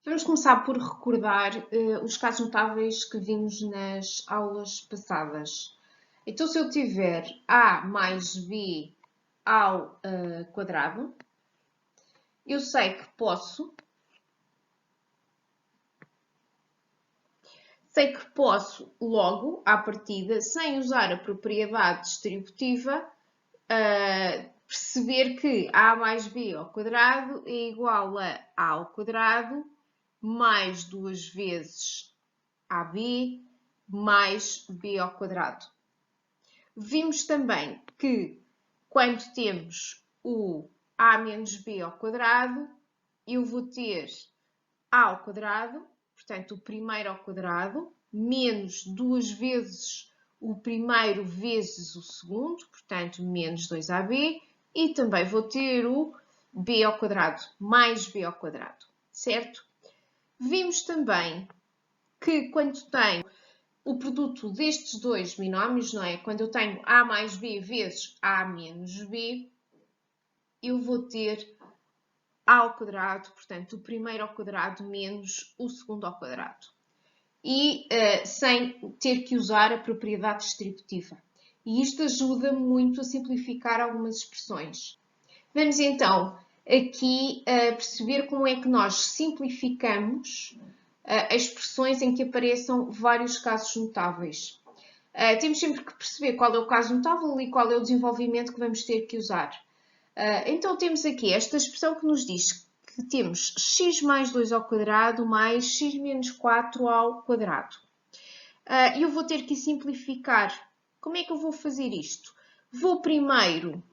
Vamos começar por recordar os casos notáveis que vimos nas aulas passadas. Então, se eu tiver A mais B ao quadrado, eu sei que logo, à partida, sem usar a propriedade distributiva, perceber que A mais B ao quadrado é igual a A ao quadrado mais 2 vezes AB mais B ao quadrado. Vimos também que quando temos o A menos B ao quadrado, eu vou ter A ao quadrado, portanto o primeiro ao quadrado, menos 2 vezes o primeiro vezes o segundo, portanto menos 2AB, e também vou ter o B ao quadrado, mais B ao quadrado, certo? Vimos também que quando tenho o produto destes dois binómios, não é? Quando eu tenho A mais B vezes A menos B, eu vou ter A ao quadrado, portanto, o primeiro ao quadrado menos o segundo ao quadrado. E sem ter que usar a propriedade distributiva. E isto ajuda muito a simplificar algumas expressões. Vamos então aqui perceber como é que nós simplificamos expressões em que apareçam vários casos notáveis. Temos sempre que perceber qual é o caso notável e qual é o desenvolvimento que vamos ter que usar. Então temos aqui esta expressão que nos diz que temos x mais 2 ao quadrado mais x menos 4 ao quadrado. Eu vou ter que simplificar. Como é que eu vou fazer isto? Vou primeiro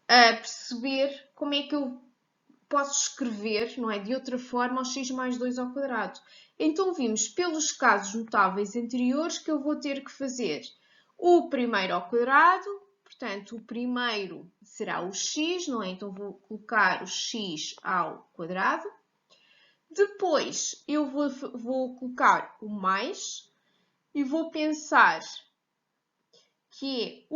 perceber como é que eu posso escrever, não é, de outra forma, o x mais 2 ao quadrado. Então, vimos pelos casos notáveis anteriores que eu vou ter que fazer o primeiro ao quadrado, portanto, o primeiro será o x, não é? Então, vou colocar o x ao quadrado. Depois, eu vou colocar o mais e vou pensar que é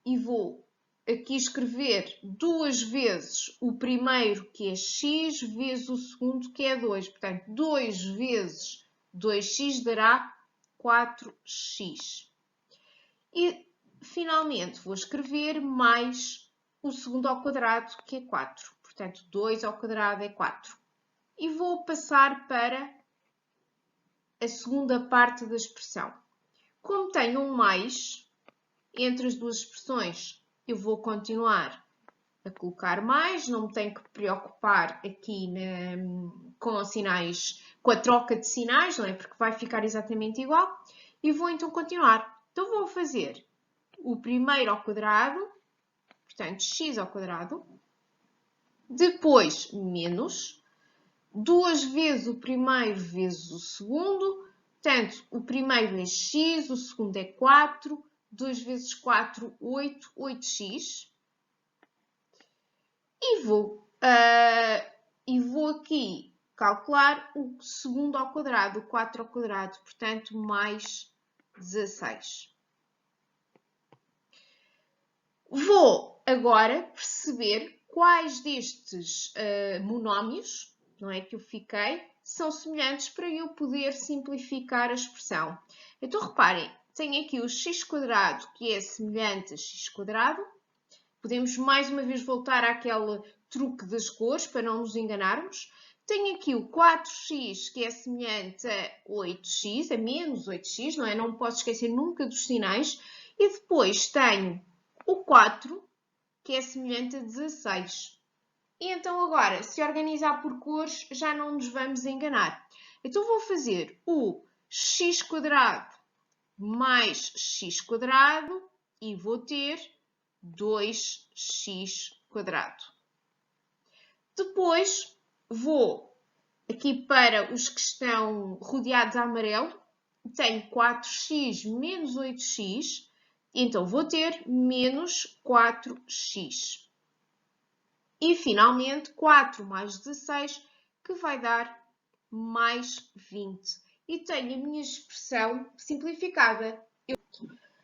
e vou aqui escrever duas vezes o primeiro, que é x, vezes o segundo, que é 2. Portanto, 2 vezes 2x dará 4x. E, finalmente, vou escrever mais o segundo ao quadrado, que é 4. Portanto, 2 ao quadrado é 4. E vou passar para a segunda parte da expressão. Como tenho um mais entre as duas expressões, eu vou continuar a colocar mais, não me tenho que preocupar aqui com sinais, com a troca de sinais, não é? Porque vai ficar exatamente igual. E vou então continuar. Então vou fazer o primeiro ao quadrado, portanto x ao quadrado, depois menos 2 vezes o primeiro vezes o segundo, portanto o primeiro é x, o segundo é 4, 2 vezes 4, 8, 8x. E vou aqui calcular o segundo ao quadrado, o 4 ao quadrado, portanto, mais 16. Vou agora perceber quais destes monómios, não é, que eu fiquei, são semelhantes para eu poder simplificar a expressão. Então, reparem, tenho aqui o x quadrado, que é semelhante a x quadrado. Podemos mais uma vez voltar àquele truque das cores, para não nos enganarmos. Tenho aqui o 4x, que é semelhante a 8x, a menos 8x, não é? Não me posso esquecer nunca dos sinais. E depois tenho o 4, que é semelhante a 16. E então agora, se organizar por cores, já não nos vamos enganar. Então vou fazer o x quadrado mais x quadrado e vou ter 2x quadrado. Depois vou aqui para os que estão rodeados a amarelo, tenho 4x menos 8x, então vou ter menos 4x. E finalmente 4 mais 16, que vai dar mais 20. E tenho a minha expressão simplificada.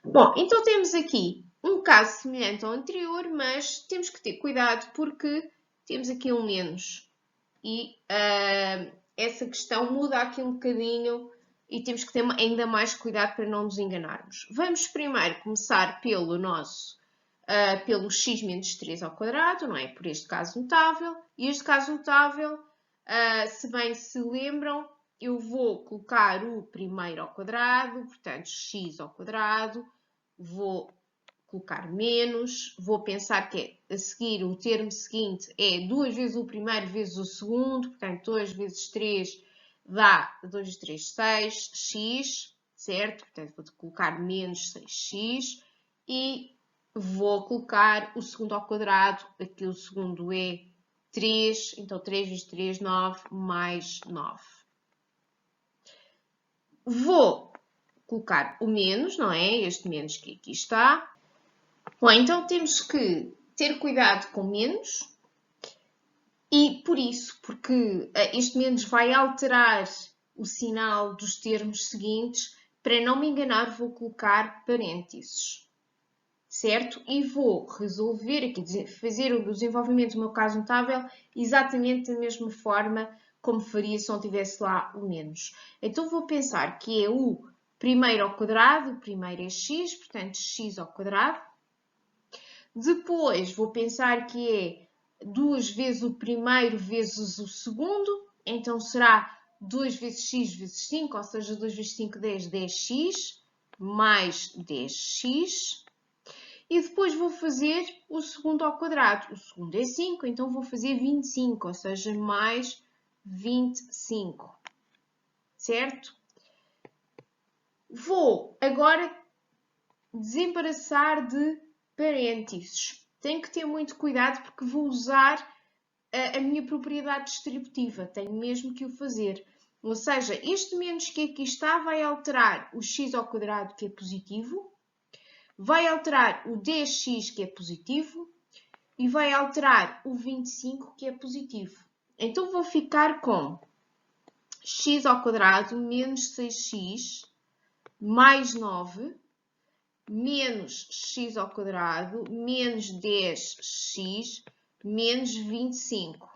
Bom, então temos aqui um caso semelhante ao anterior, mas temos que ter cuidado porque temos aqui um menos. E essa questão muda aqui um bocadinho e temos que ter ainda mais cuidado para não nos enganarmos. Vamos primeiro começar pelo pelo x menos 3 ao quadrado, não é? Por este caso notável. E este caso notável, se bem se lembram, eu vou colocar o primeiro ao quadrado, portanto, x ao quadrado, vou colocar menos, vou pensar que a seguir o termo seguinte é 2 vezes o primeiro vezes o segundo, portanto 2 vezes 3 dá 2 vezes 3, 6, x, certo? Portanto vou colocar menos 6x e vou colocar o segundo ao quadrado, aqui o segundo é 3, então 3 vezes 3, 9, mais 9. Vou colocar o menos, não é? Este menos que aqui está. Bom, então temos que ter cuidado com menos e por isso, porque este menos vai alterar o sinal dos termos seguintes, para não me enganar vou colocar parênteses, certo? E vou resolver aqui, fazer o desenvolvimento do meu caso notável exatamente da mesma forma como faria se não tivesse lá o menos. Então vou pensar que é o primeiro ao quadrado, o primeiro é x, portanto x ao quadrado. Depois vou pensar que é 2 vezes o primeiro vezes o segundo, então será 2 vezes x vezes 5, ou seja, 2 vezes 5, 10, 10x, mais 10x. E depois vou fazer o segundo ao quadrado. O segundo é 5, então vou fazer 25, ou seja, mais 25. Certo? Vou agora desembaraçar de parênteses. Tenho que ter muito cuidado porque vou usar a minha propriedade distributiva. Tenho mesmo que o fazer. Ou seja, este menos que aqui está vai alterar o x ao quadrado, que é positivo, vai alterar o 10x, que é positivo, e vai alterar o 25, que é positivo. Então vou ficar com x ao quadrado menos 6x mais 9 menos x ao quadrado, menos 10x, menos 25.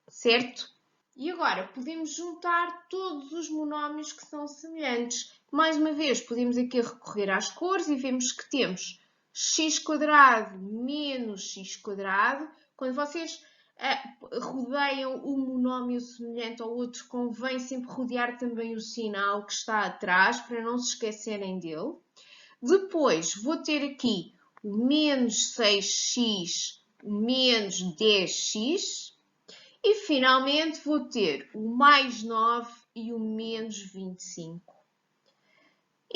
Certo? E agora, podemos juntar todos os monómios que são semelhantes. Mais uma vez, podemos aqui recorrer às cores e vemos que temos x² menos x². Quando vocês rodeiam um monómio semelhante ao outro, convém sempre rodear também o sinal que está atrás, para não se esquecerem dele. Depois, vou ter aqui o menos 6x, o menos 10x. E, finalmente, vou ter o mais 9 e o menos 25.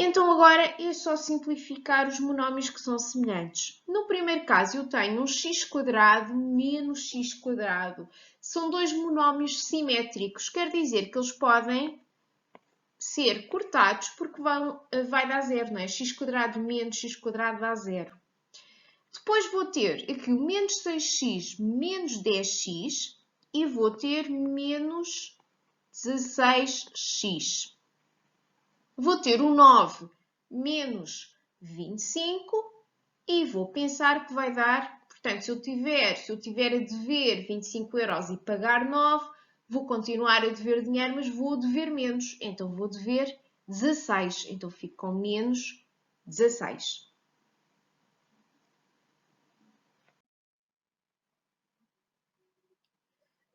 Então, agora é só simplificar os monómios que são semelhantes. No primeiro caso, eu tenho um x² menos x². São dois monómios simétricos. Quer dizer que eles podem ser cortados porque vai dar zero, não é? x² menos x² dá zero. Depois vou ter aqui o menos 6x menos 10x e vou ter menos 16x. Vou ter o 9 menos 25 e vou pensar que vai dar, portanto, se eu tiver a dever 25 euros e pagar 9, vou continuar a dever dinheiro, mas vou dever menos. Então, vou dever 16. Então, fico com menos 16.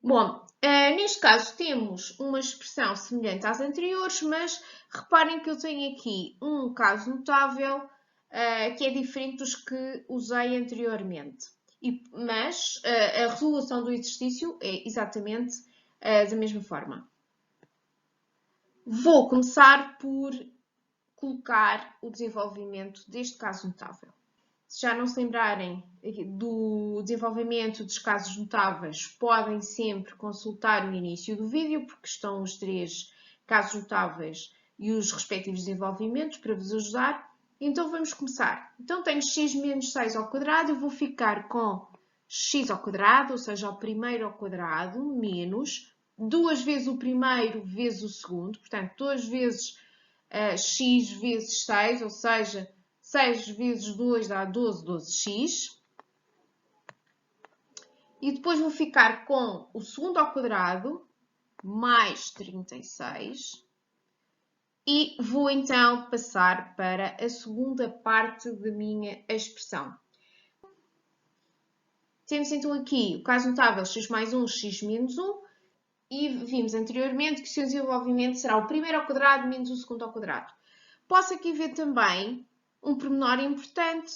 Bom, neste caso temos uma expressão semelhante às anteriores, mas reparem que eu tenho aqui um caso notável que é diferente dos que usei anteriormente. Mas a resolução do exercício é exatamente da mesma forma. Vou começar por colocar o desenvolvimento deste caso notável. Se já não se lembrarem do desenvolvimento dos casos notáveis, podem sempre consultar o início do vídeo, porque estão os 3 casos notáveis e os respectivos desenvolvimentos para vos ajudar. Então vamos começar. Então tenho x menos 6 ao quadrado, eu vou ficar com x ao quadrado, ou seja, ao primeiro ao quadrado, menos 2 vezes o primeiro vezes o segundo, portanto 2 vezes x vezes 6, ou seja, 6 vezes 2 dá 12, 12x. E depois vou ficar com o segundo ao quadrado, mais 36. E vou então passar para a segunda parte da minha expressão. Temos então aqui o caso notável x mais 1, x menos 1. E vimos anteriormente que o seu desenvolvimento será o primeiro ao quadrado menos o segundo ao quadrado. Posso aqui ver também um pormenor importante.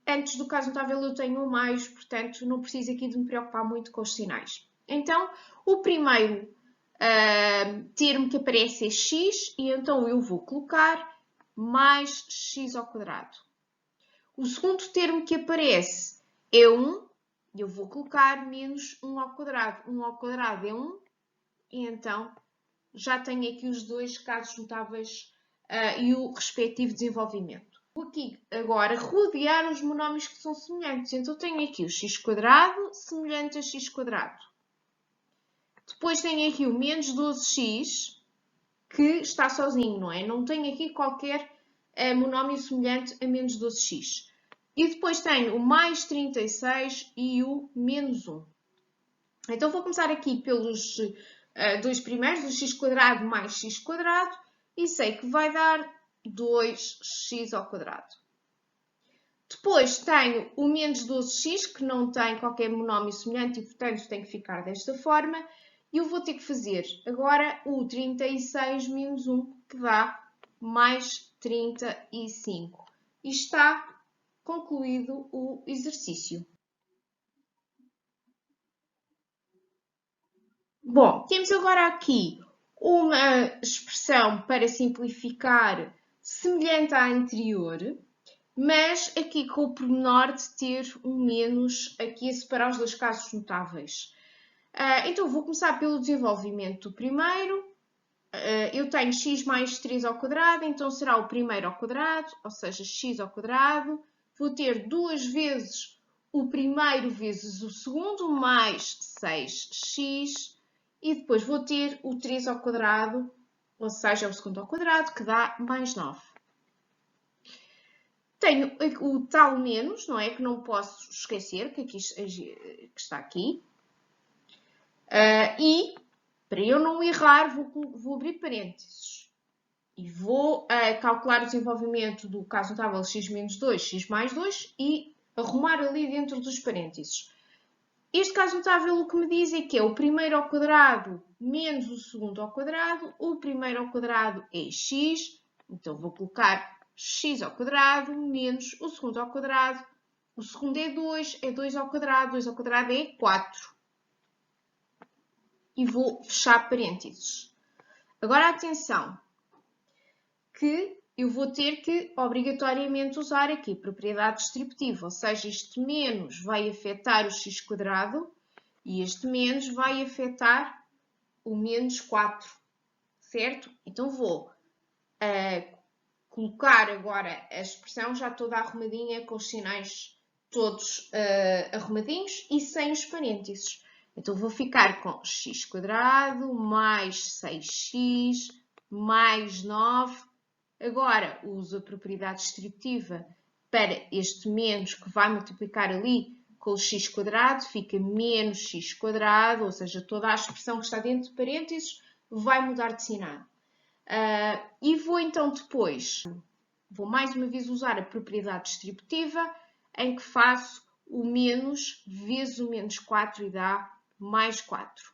Antes do caso notável eu tenho um mais, portanto não preciso aqui de me preocupar muito com os sinais. Então, o primeiro termo que aparece é x, e então eu vou colocar mais x ao quadrado. O segundo termo que aparece é 1, e eu vou colocar menos 1 ao quadrado. 1 ao quadrado é 1, e então já tenho aqui os dois casos notáveis e o respectivo desenvolvimento. Vou aqui agora rodear os monómios que são semelhantes. Então tenho aqui o x² semelhante a x². Depois tenho aqui o menos 12x, que está sozinho, não é? Não tenho aqui qualquer monómio semelhante a menos 12x. E depois tenho o mais 36 e o menos 1. Então vou começar aqui pelos dois primeiros, o x² mais x², e sei que vai dar 2x ao quadrado. Depois tenho o menos 12x, que não tem qualquer monómio semelhante e, portanto, tem que ficar desta forma. E eu vou ter que fazer agora o 36 menos 1, que dá mais 35. E está concluído o exercício. Bom, temos agora aqui uma expressão para simplificar semelhante à anterior, mas aqui com o pormenor de ter um menos aqui a separar os dois casos notáveis. Então vou começar pelo desenvolvimento do primeiro. Eu tenho x mais 3 ao quadrado, então será o primeiro ao quadrado, ou seja, x ao quadrado. Vou ter duas vezes o primeiro vezes o segundo, mais 6x. E depois vou ter o 3 ao quadrado, ou seja, o segundo ao quadrado, que dá mais 9. Tenho o tal menos, não é? Que não posso esquecer, que está aqui. E, para eu não errar, vou abrir parênteses. E vou calcular o desenvolvimento do caso notável x menos 2, x mais 2 e arrumar ali dentro dos parênteses. Este caso notável o que me diz é que é o primeiro ao quadrado menos o segundo ao quadrado. O primeiro ao quadrado é x, então vou colocar x ao quadrado menos o segundo ao quadrado. O segundo é 2 ao quadrado, 2 ao quadrado é 4. E vou fechar parênteses. Agora atenção, que eu vou ter que obrigatoriamente usar aqui propriedade distributiva, ou seja, este menos vai afetar o x² e este menos vai afetar o menos 4, certo? Então vou colocar agora a expressão já toda arrumadinha, com os sinais todos arrumadinhos e sem os parênteses. Então vou ficar com x² mais 6x mais 9. Agora uso a propriedade distributiva para este menos que vai multiplicar ali com o x², fica menos x², ou seja, toda a expressão que está dentro de parênteses vai mudar de sinal. E vou então depois, vou mais uma vez usar a propriedade distributiva, em que faço o menos vezes o menos 4 e dá mais 4.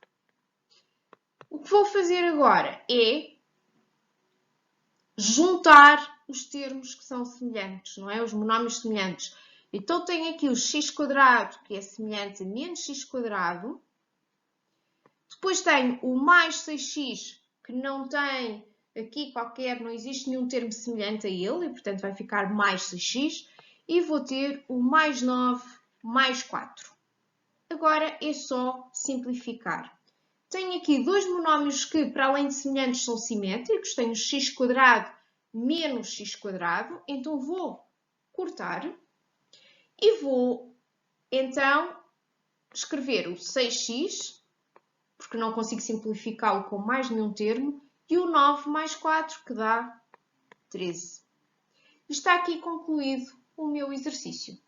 O que vou fazer agora é juntar os termos que são semelhantes, não é? Os monómios semelhantes. Então tenho aqui o x², que é semelhante a menos x². Depois tenho o mais 6x, que não tem aqui não existe nenhum termo semelhante a ele, e portanto vai ficar mais 6x. E vou ter o mais 9 mais 4. Agora é só simplificar. Tenho aqui dois monómios que, para além de semelhantes, são simétricos. Tenho x² menos x². Então vou cortar e vou, então, escrever o 6x, porque não consigo simplificá-lo com mais nenhum termo, e o 9 mais 4, que dá 13. Está aqui concluído o meu exercício.